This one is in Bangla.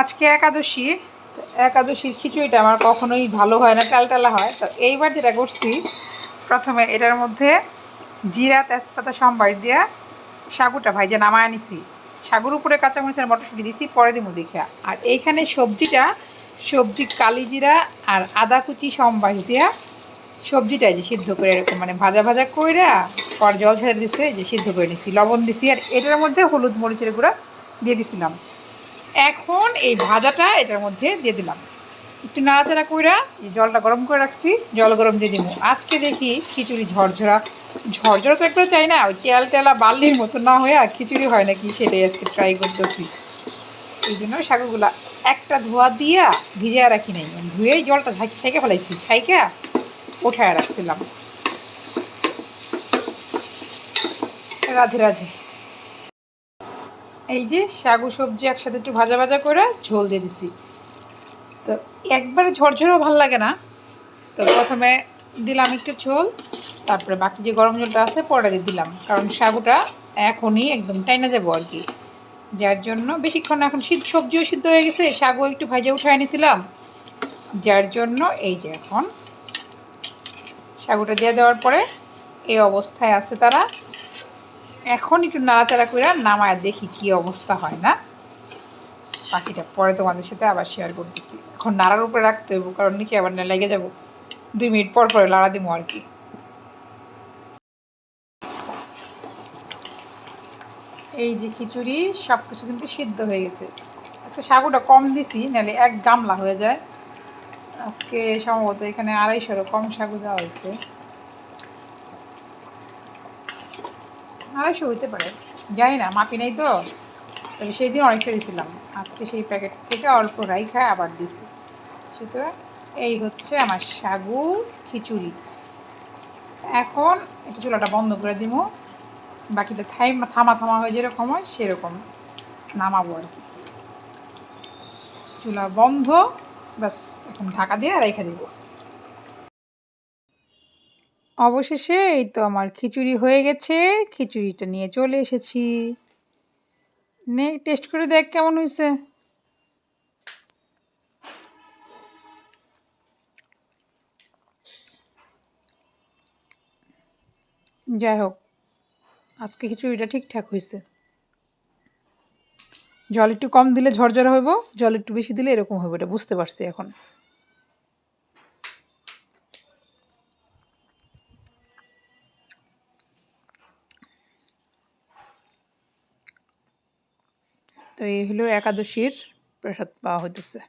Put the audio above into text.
আজকে একাদশী। একাদশীর খিচুড়িটা আমার কখনোই ভালো হয় না, টালটালা হয়। তো এইবার যেটা করছি, প্রথমে এটার মধ্যে জিরা তেজপাতা সম্বার দিয়া সাগুটা ভাইজে নামায় নিছি। সাগুর উপরে কাঁচামরিচের মটরশুঁটি দিছি, পরে দিমু দেখা। আর এইখানে সবজি কালি জিরা আর আদা কুচি সম্বাস দিয়া সবজিটাই যে সিদ্ধ করে এরকম মানে ভাজা ভাজা কইরা পর জল ছেড়ে দিচ্ছে, যে সিদ্ধ করে নিছি, লবণ দিছি। আর এটার মধ্যে হলুদ মরিচের গুঁড়া দিয়ে দিছিলাম। এখন এই ভাজাটা এটার মধ্যে দিয়ে দিলাম, একটু নাড়াচাড়া কইরা জলটা গরম করে রাখছি, জল গরম দিয়ে দিব। আজকে দেখি খিচুড়ি ঝরঝরা তো একবার চাই না, ওই তেল তেলা বাল্লির মতো না হয়ে খিচুড়ি হয় নাকি সেটাই আজকে ট্রাই করতেছি। এই জন্য শাকগুলা একটা ধোয়া দিয়া ভিজিয়ে রাখি নাই, ধুয়েই জলটা ছাইকে ফেলাইছি, ছাইকা উঠায় রাখছিলাম। রাধে রাধে। এই যে শাগু সবজি একসাথে একটু ভাজা ভাজা করে ঝোল দিয়ে দিছি। তো একবারে ঝরঝরেও ভালো লাগে না, তো প্রথমে দিলাম একটু ঝোল, তারপরে বাকি যে গরম জলটা আছে পরে দিয়ে দিলাম, কারণ সাগুটা এখনই একদম টাইনা যাবো আর কি। যার জন্য বেশিক্ষণ এখন সবজিও সিদ্ধ হয়ে গেছে, শাগও একটু ভাজা উঠে এনেছিলাম, যার জন্য এই যে এখন সাগুটা দিয়ে দেওয়ার পরে এই অবস্থায় আছে তারা। এখন একটু নাড়াচাড়া করে নামায় দেখি কি অবস্থা হয় না, বাকিটা পরে তোমাদের সাথে আবার শেয়ার করতেছি। এখন নাড়ার উপরে রাখতে হইব, কারণ নিচে আবার না লেগে যাবো। 2 মিনিট পর পরে লাড়া দিব আর কি। এই যে খিচুড়ি সব কিছু কিন্তু সিদ্ধ হয়ে গেছে। আজকে সাগুটা কম দিছি, নাহলে 1 গামলা হয়ে যায়। আজকে সম্ভবত এখানে 250-এরও কম সাগু দেওয়া হয়েছে, 250 হইতে পারে, জানি না, মাপি নেই তো। তবে সেই দিন অনেকটা দিয়েছিলাম, আজকে সেই প্যাকেট থেকে অল্প রাইখা আবার দিছি। সুতরাং এই হচ্ছে আমার সাগুর খিচুড়ি। এখন এটা চুলাটা বন্ধ করে দিব, বাকিটা থামা থামা হয়ে যেরকম হয় সেরকম নামাবো আর কি। চুলা বন্ধ, ব্যাস এখন ঢাকা দিয়ে রেখে দিব। অবশেষে এই তো আমার খিচুড়ি হয়ে গেছে, খিচুড়িটা নিয়ে চলে এসেছি। নে টেস্ট করে দেখ কেমন হয়েছে। যাই হোক, আজকে খিচুড়িটা ঠিকঠাক হয়েছে। জল একটু কম দিলে ঝরঝরে হইব, জল একটু বেশি দিলে এরকম হইব, এটা বুঝতে পারছি এখন। তো এই হলো একাদশীর প্রসাদ পাওয়া হইতেছে।